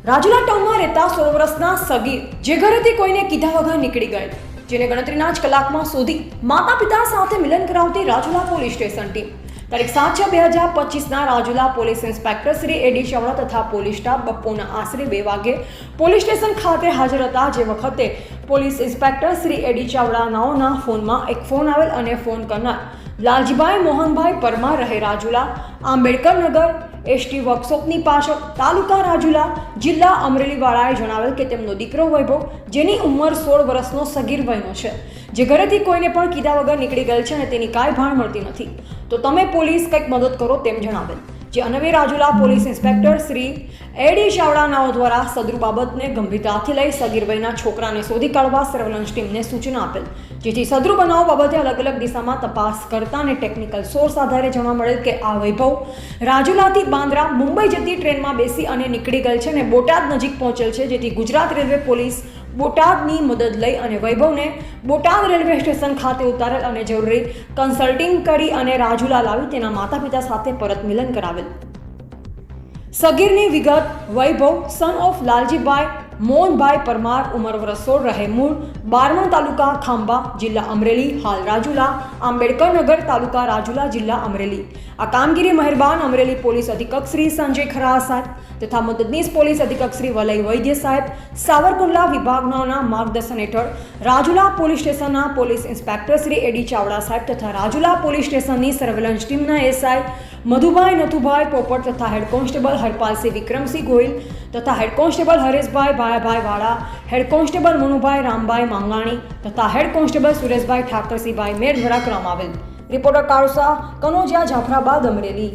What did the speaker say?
રાજુલા ટાઉનમાં રહેતા 16 વર્ષના સગીર જે ઘરેથી કોઈને કીધા વગર નીકળી ગયેલ, જેને ગણતરીના જ કલાકમાં શોધી માતા પિતા સાથે મિલન કરાવતી રાજુલા પોલીસ સ્ટેશન ટીમ તારીખ 7/6/2025ના રાજુલા પોલીસ ઇન્સ્પેક્ટર શ્રી એડી ચાવડા તથા પોલીસ સ્ટાફ બપોરના આશરે 2 વાગે પોલીસ સ્ટેશન ખાતે હાજર હતા. જે વખતે પોલીસ ઇન્સ્પેક્ટર શ્રી એડી ચાવડાનાઓના ફોનમાં એક ફોન આવેલ અને ફોન કરનાર લાલજીભાઈ મોહનભાઈ પરમાર રહે રાજુલા આંબેડકર નગર એસટી વર્કશોપની પાછળ તાલુકા રાજુલા જિલ્લા અમરેલી વાળાએ જણાવેલ કે તેમનો દીકરો વૈભવ જેની ઉંમર 16 વર્ષનો સગીર વયનો છે, જે ઘરેથી કોઈને પણ કીધા વગર નીકળી ગયેલ છે અને તેની કાંઈ ભાન મળતી નથી, તો તમે પોલીસ કંઈક મદદ કરો તેમ જણાવેલ. જે અન્વયે રાજુલા પોલીસ ઇન્સ્પેક્ટર શ્રી એડી ચાવડાનાઓ દ્વારા સદરૂ બાબતને ગંભીરતાથી લઈ સગીર વયના છોકરાને શોધી કાઢવા સર્વેલન્સ ટીમને સૂચના આપેલ, જેથી સદરૂ બનાવ બાબતે અલગ અલગ દિશામાં તપાસ કરતા અને ટેકનિકલ સોર્સ આધારે જાણવા મળેલ કે આ વૈભવ રાજુલાથી બાંદ્રા મુંબઈ જતી ટ્રેનમાં બેસી અને નીકળી ગયેલ છે અને બોટાદ નજીક પહોંચેલ છે. જેથી ગુજરાત રેલવે પોલીસ બોટાદની મદદ લઈ અને વૈભવને બોટાદ રેલવે સ્ટેશન ખાતે ઉતારેલ અને જરૂરી કન્સલ્ટિંગ કરી અને રાજુલા લાવી તેના માતા પિતા સાથે પરત મિલન કરાવેલ. સગીરની વિગત: વૈભવ સન ઓફ લાલજીભાઈ મોહનભાઈ પરમાર, ઉંમર વર્ષ 16, રહે મૂળ બારમણ તાલુકા ખાંભા જિલ્લા અમરેલી, હાલ રાજુલા આંબેડકર નગર તાલુકા રાજુલા જિલ્લા અમરેલી. આ કામગીરી મહેરબાન અમરેલી પોલીસ અધિક્ષક શ્રી સંજય ખરા સાહેબ તથા મદદનીશ પોલીસ અધિક્ષક શ્રી વલય વૈદ્ય સાહેબ સાવરકુંડલા વિભાગના માર્ગદર્શન હેઠળ રાજુલા પોલીસ સ્ટેશનના પોલીસ ઇન્સ્પેક્ટર શ્રી એડી ચાવડા સાહેબ તથા રાજુલા પોલીસ સ્ટેશનની સર્વેલન્સ ટીમના એસઆઈ મધુભાઈ નથુભાઈ પોપટ તથા હેડ કોન્સ્ટેબલ હરપાલસિંહ વિક્રમસિંહ ગોહિલ તથા હેડ કોન્સ્ટેબલ હરેશભાઈ ભાયાભાઈ વાળા, હેડ કોન્સ્ટેબલ મનુભાઈ રામભાઈ માંગાણી તથા હેડ કોન્સ્ટેબલ સુરેશભાઈ ઠાકરસિંહભાઈ મેર દ્વારા કરવામાં આવેલ. રિપોર્ટર કાળુસા, કનોજિયા, જાફરાબાદ, અમરેલી.